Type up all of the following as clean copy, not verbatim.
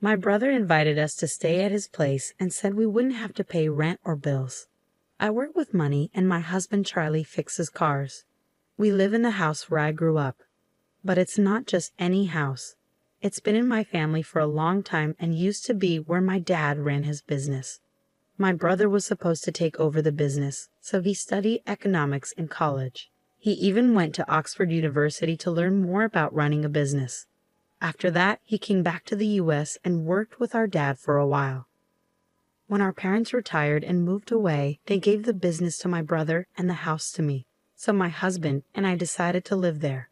My brother invited us to stay at his place and said we wouldn't have to pay rent or bills. I work with money and my husband Charlie fixes cars. We live in the house where I grew up. But it's not just any house. It's been in my family for a long time and used to be where my dad ran his business. My brother was supposed to take over the business, so he studied economics in college. He even went to Oxford University to learn more about running a business. After that, he came back to the US and worked with our dad for a while. When our parents retired and moved away, they gave the business to my brother and the house to me. So my husband and I decided to live there.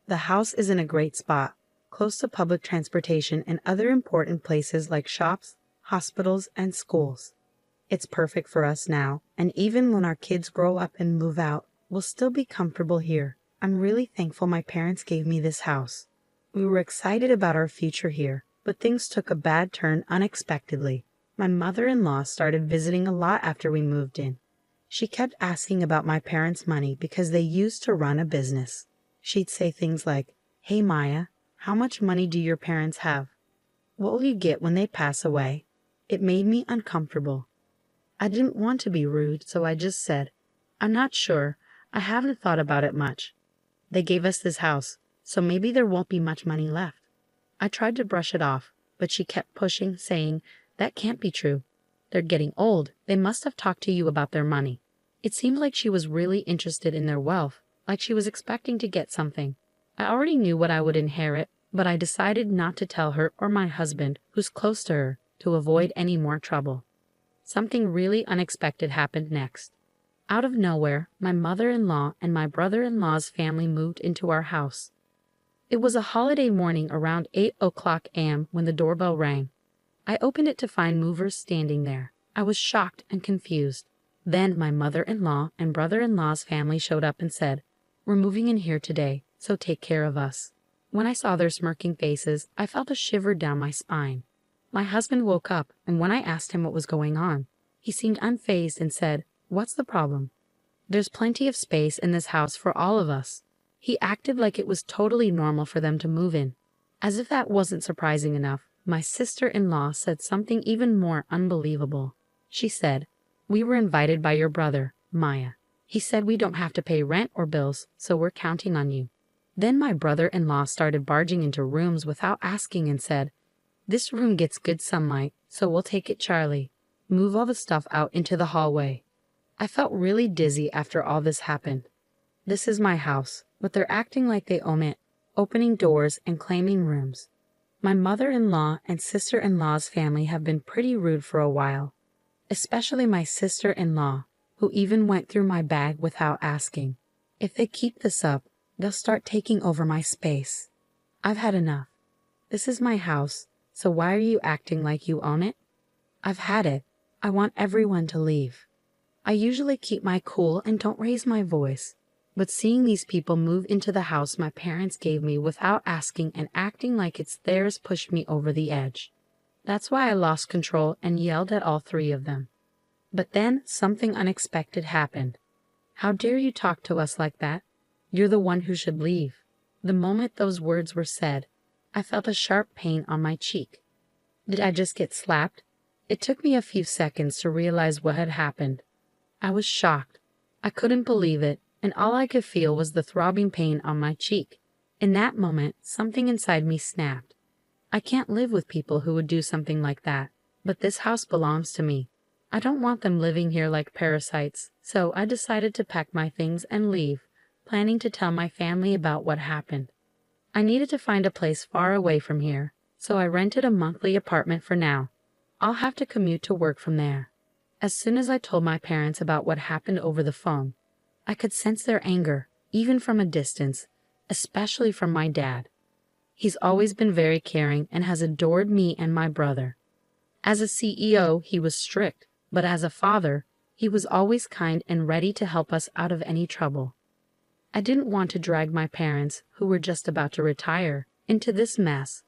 The house is in a great spot, close to public transportation and other important places like shops, hospitals, and schools. It's perfect for us now, and even when our kids grow up and move out, we'll still be comfortable here. I'm really thankful my parents gave me this house. We were excited about our future here, but things took a bad turn unexpectedly. My mother-in-law started visiting a lot after we moved in. She kept asking about my parents' money because they used to run a business. She'd say things like, "Hey Maya, how much money do your parents have? What will you get when they pass away?" It made me uncomfortable. I didn't want to be rude, so I just said, "I'm not sure. I haven't thought about it much. They gave us this house, so maybe there won't be much money left." I tried to brush it off, but she kept pushing, saying, "That can't be true. They're getting old. They must have talked to you about their money." It seemed like she was really interested in their wealth, like she was expecting to get something. I already knew what I would inherit, but I decided not to tell her or my husband, who's close to her, to avoid any more trouble. Something really unexpected happened next. Out of nowhere, my mother-in-law and my brother-in-law's family moved into our house. It was a holiday morning around 8 a.m. when the doorbell rang. I opened it to find movers standing there. I was shocked and confused. Then my mother-in-law and brother-in-law's family showed up and said, "We're moving in here today, so take care of us." When I saw their smirking faces, I felt a shiver down my spine. My husband woke up, and when I asked him what was going on, he seemed unfazed and said, "What's the problem? There's plenty of space in this house for all of us." He acted like it was totally normal for them to move in. As if that wasn't surprising enough, my sister-in-law said something even more unbelievable. She said, "We were invited by your brother, Maya. He said we don't have to pay rent or bills, so we're counting on you." Then my brother-in-law started barging into rooms without asking and said, "This room gets good sunlight, so we'll take it, Charlie. Move all the stuff out into the hallway." I felt really dizzy after all this happened. This is my house, but they're acting like they own it, opening doors and claiming rooms. My mother-in-law and sister-in-law's family have been pretty rude for a while, especially my sister-in-law, who even went through my bag without asking. If they keep this up, they'll start taking over my space. I've had enough. This is my house, so why are you acting like you own it? I've had it. I want everyone to leave. I usually keep my cool and don't raise my voice, but seeing these people move into the house my parents gave me without asking and acting like it's theirs pushed me over the edge. That's why I lost control and yelled at all three of them. But then something unexpected happened. "How dare you talk to us like that? You're the one who should leave." The moment those words were said, I felt a sharp pain on my cheek. Did I just get slapped? It took me a few seconds to realize what had happened. I was shocked. I couldn't believe it, and all I could feel was the throbbing pain on my cheek. In that moment, something inside me snapped. I can't live with people who would do something like that, but this house belongs to me. I don't want them living here like parasites, so I decided to pack my things and leave, planning to tell my family about what happened. I needed to find a place far away from here, so I rented a monthly apartment for now. I'll have to commute to work from there. As soon as I told my parents about what happened over the phone, I could sense their anger, even from a distance, especially from my dad. He's always been very caring and has adored me and my brother. As a CEO, he was strict, but as a father, he was always kind and ready to help us out of any trouble. I didn't want to drag my parents, who were just about to retire, into this mess,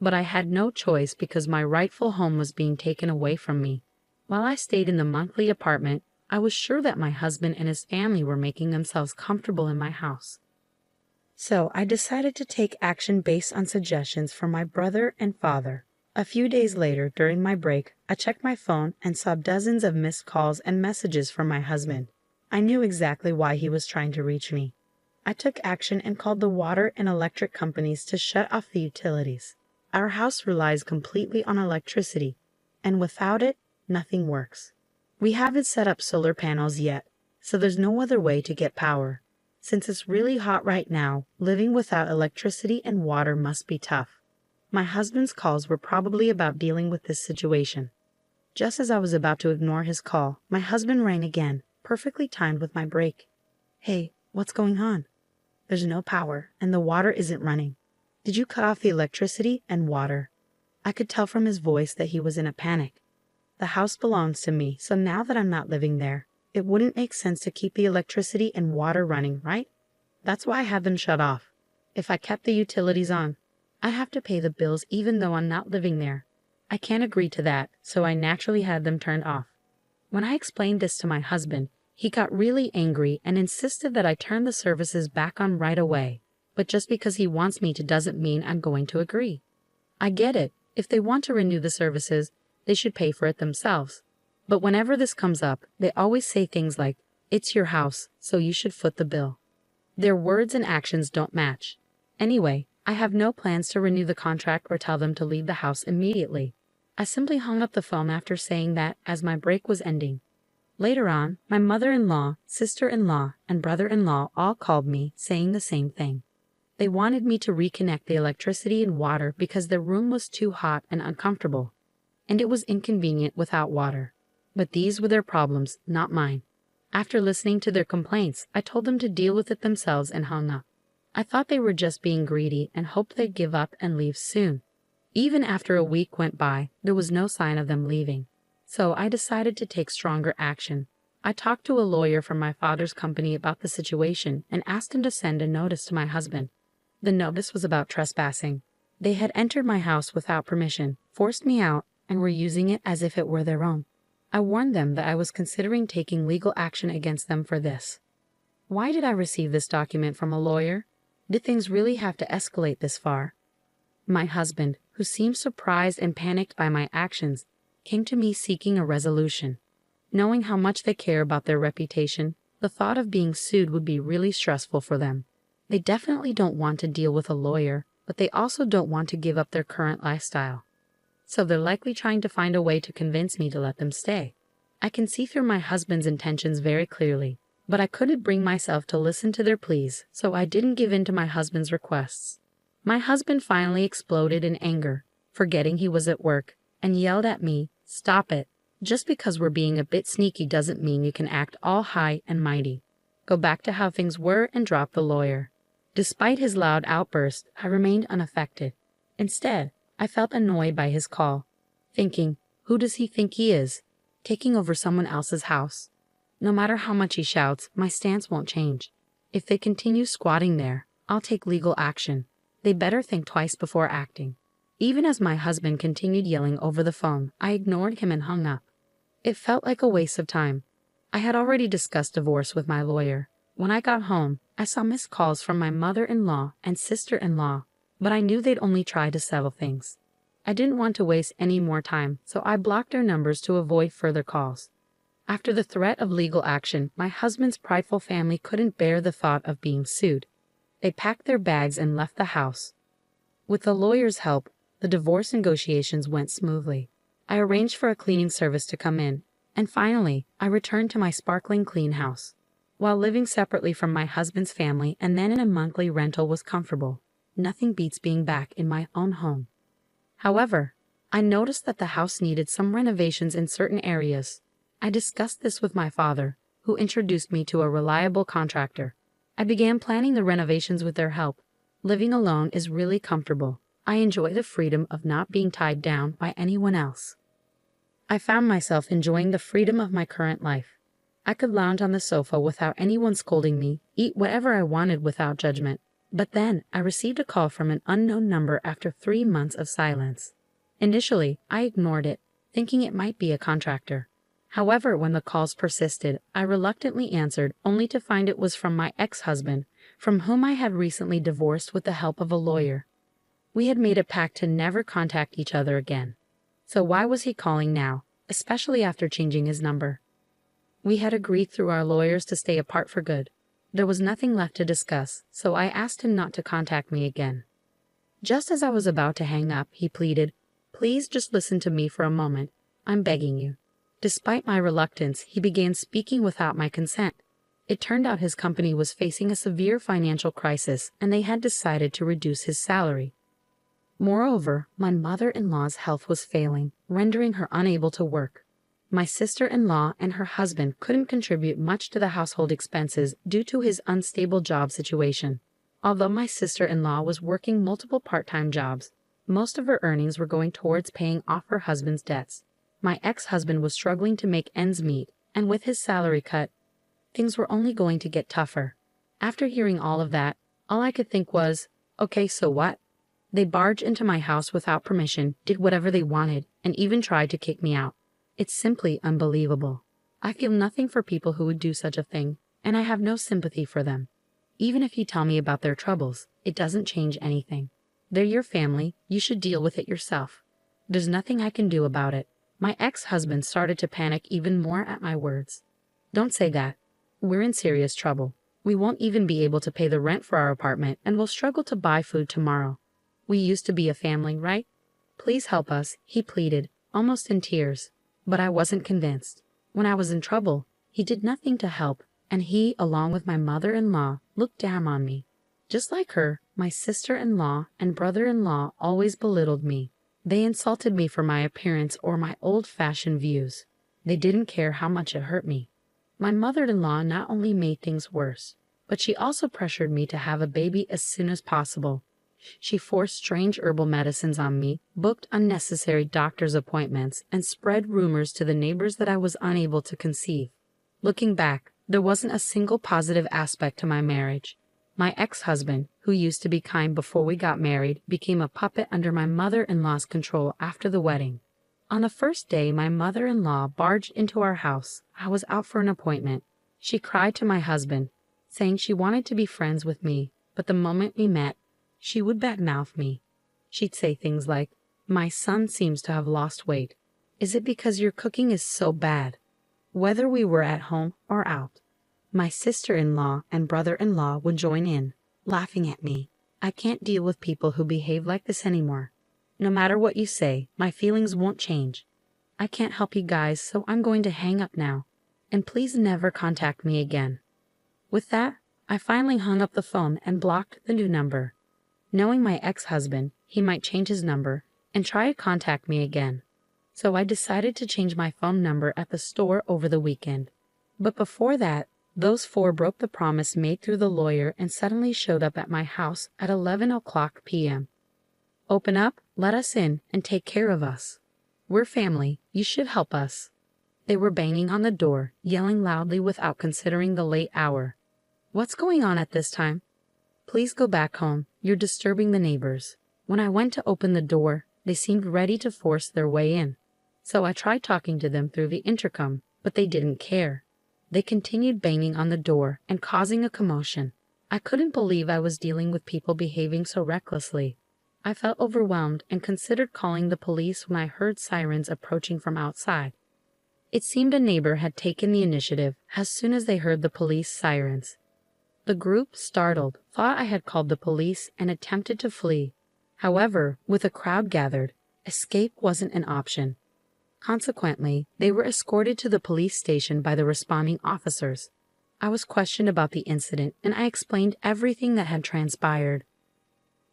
but I had no choice because my rightful home was being taken away from me. While I stayed in the monthly apartment, I was sure that my husband and his family were making themselves comfortable in my house. So I decided to take action based on suggestions from my brother and father. A few days later, during my break, I checked my phone and saw dozens of missed calls and messages from my husband. I knew exactly why he was trying to reach me. I took action and called the water and electric companies to shut off the utilities. Our house relies completely on electricity, and without it, nothing works. We haven't set up solar panels yet, so there's no other way to get power. Since it's really hot right now, living without electricity and water must be tough. My husband's calls were probably about dealing with this situation. Just as I was about to ignore his call, my husband rang again, perfectly timed with my break. "Hey, what's going on?" "There's no power, and the water isn't running." "Did you cut off the electricity and water?" I could tell from his voice that he was in a panic. The house belongs to me, so now that I'm not living there, it wouldn't make sense to keep the electricity and water running, right? That's why I had them shut off. If I kept the utilities on, I'd have to pay the bills even though I'm not living there. I can't agree to that, so I naturally had them turned off. When I explained this to my husband, he got really angry and insisted that I turn the services back on right away. But just because he wants me to doesn't mean I'm going to agree. I get it. If they want to renew the services, they should pay for it themselves. But whenever this comes up, they always say things like, "It's your house, so you should foot the bill." Their words and actions don't match. Anyway, I have no plans to renew the contract or tell them to leave the house immediately. I simply hung up the phone after saying that as my break was ending. Later on, my mother-in-law, sister-in-law, and brother-in-law all called me saying the same thing. They wanted me to reconnect the electricity and water because their room was too hot and uncomfortable, and it was inconvenient without water. But these were their problems, not mine. After listening to their complaints, I told them to deal with it themselves and hung up. I thought they were just being greedy and hoped they'd give up and leave soon. Even after a week went by, there was no sign of them leaving. So I decided to take stronger action. I talked to a lawyer from my father's company about the situation and asked him to send a notice to my husband. The notice was about trespassing. They had entered my house without permission, forced me out, and were using it as if it were their own. I warned them that I was considering taking legal action against them for this. Why did I receive this document from a lawyer? Did things really have to escalate this far? My husband, who seemed surprised and panicked by my actions, came to me seeking a resolution. Knowing how much they care about their reputation, the thought of being sued would be really stressful for them. They definitely don't want to deal with a lawyer, but they also don't want to give up their current lifestyle. So they're likely trying to find a way to convince me to let them stay. I can see through my husband's intentions very clearly, but I couldn't bring myself to listen to their pleas, so I didn't give in to my husband's requests. My husband finally exploded in anger, forgetting he was at work, and yelled at me, "Stop it. Just because we're being a bit sneaky doesn't mean you can act all high and mighty. Go back to how things were and drop the lawyer." Despite his loud outburst, I remained unaffected. Instead, I felt annoyed by his call, thinking, who does he think he is, taking over someone else's house? No matter how much he shouts, my stance won't change. If they continue squatting there, I'll take legal action. They better think twice before acting. Even as my husband continued yelling over the phone, I ignored him and hung up. It felt like a waste of time. I had already discussed divorce with my lawyer. When I got home, I saw missed calls from my mother-in-law and sister-in-law, but I knew they'd only try to settle things. I didn't want to waste any more time, so I blocked their numbers to avoid further calls. After the threat of legal action, my husband's prideful family couldn't bear the thought of being sued. They packed their bags and left the house. With the lawyer's help, the divorce negotiations went smoothly. I arranged for a cleaning service to come in, and finally, I returned to my sparkling clean house. While living separately from my husband's family and then in a monthly rental was comfortable, nothing beats being back in my own home. However, I noticed that the house needed some renovations in certain areas. I discussed this with my father, who introduced me to a reliable contractor. I began planning the renovations with their help. Living alone is really comfortable. I enjoy the freedom of not being tied down by anyone else. I found myself enjoying the freedom of my current life. I could lounge on the sofa without anyone scolding me, eat whatever I wanted without judgment. But then I received a call from an unknown number after 3 months of silence. Initially, I ignored it, thinking it might be a contractor. However, when the calls persisted, I reluctantly answered, only to find it was from my ex-husband, from whom I had recently divorced with the help of a lawyer. We had made a pact to never contact each other again. So why was he calling now, especially after changing his number? We had agreed through our lawyers to stay apart for good. There was nothing left to discuss, so I asked him not to contact me again. Just as I was about to hang up, he pleaded, "Please just listen to me for a moment. I'm begging you." Despite my reluctance, he began speaking without my consent. It turned out his company was facing a severe financial crisis, and they had decided to reduce his salary. Moreover, my mother-in-law's health was failing, rendering her unable to work. My sister-in-law and her husband couldn't contribute much to the household expenses due to his unstable job situation. Although my sister-in-law was working multiple part-time jobs, most of her earnings were going towards paying off her husband's debts. My ex-husband was struggling to make ends meet, and with his salary cut, things were only going to get tougher. After hearing all of that, all I could think was, okay, so what? They barged into my house without permission, did whatever they wanted, and even tried to kick me out. It's simply unbelievable. I feel nothing for people who would do such a thing, and I have no sympathy for them. Even if you tell me about their troubles, it doesn't change anything. They're your family, you should deal with it yourself. There's nothing I can do about it. My ex-husband started to panic even more at my words. Don't say that. We're in serious trouble. We won't even be able to pay the rent for our apartment and will struggle to buy food tomorrow. We used to be a family, right? Please help us, he pleaded, almost in tears. But I wasn't convinced. When I was in trouble, he did nothing to help, and he, along with my mother-in-law, looked down on me. Just like her, my sister-in-law and brother-in-law always belittled me. They insulted me for my appearance or my old-fashioned views. They didn't care how much it hurt me. My mother-in-law not only made things worse, but she also pressured me to have a baby as soon as possible. She forced strange herbal medicines on me, booked unnecessary doctor's appointments, and spread rumors to the neighbors that I was unable to conceive. Looking back, there wasn't a single positive aspect to my marriage. My ex-husband, who used to be kind before we got married, became a puppet under my mother-in-law's control after the wedding. On the first day my mother-in-law barged into our house, I was out for an appointment. She cried to my husband, saying she wanted to be friends with me, but the moment we met, she would badmouth me. She'd say things like, "My son seems to have lost weight. Is it because your cooking is so bad?" Whether we were at home or out, my sister-in-law and brother-in-law would join in, laughing at me. I can't deal with people who behave like this anymore. No matter what you say, my feelings won't change. I can't help you guys, so I'm going to hang up now. And please never contact me again. With that, I finally hung up the phone and blocked the new number. Knowing my ex-husband, he might change his number and try to contact me again. So I decided to change my phone number at the store over the weekend. But before that, those four broke the promise made through the lawyer and suddenly showed up at my house at 11 o'clock p.m. "Open up, let us in, and take care of us. We're family, you should help us." They were banging on the door, yelling loudly without considering the late hour. "What's going on at this time?" "Please go back home, you're disturbing the neighbors." When I went to open the door, they seemed ready to force their way in. So I tried talking to them through the intercom, but they didn't care. They continued banging on the door and causing a commotion. I couldn't believe I was dealing with people behaving so recklessly. I felt overwhelmed and considered calling the police when I heard sirens approaching from outside. It seemed a neighbor had taken the initiative as soon as they heard the police sirens. The group, startled, thought I had called the police and attempted to flee. However, with a crowd gathered, escape wasn't an option. Consequently, they were escorted to the police station by the responding officers. I was questioned about the incident, and I explained everything that had transpired.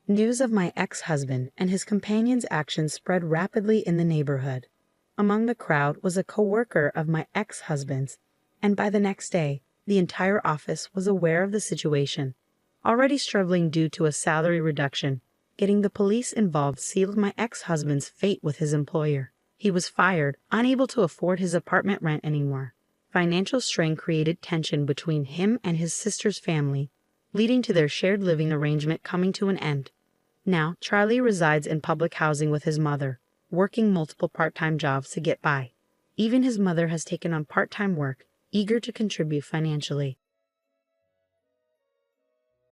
News of my ex-husband and his companion's actions spread rapidly in the neighborhood. Among the crowd was a co-worker of my ex-husband's, and by the next day, the entire office was aware of the situation. Already struggling due to a salary reduction, getting the police involved sealed my ex-husband's fate with his employer. He was fired, unable to afford his apartment rent anymore. Financial strain created tension between him and his sister's family, leading to their shared living arrangement coming to an end. Now, Charlie resides in public housing with his mother, working multiple part-time jobs to get by. Even his mother has taken on part-time work, eager to contribute financially.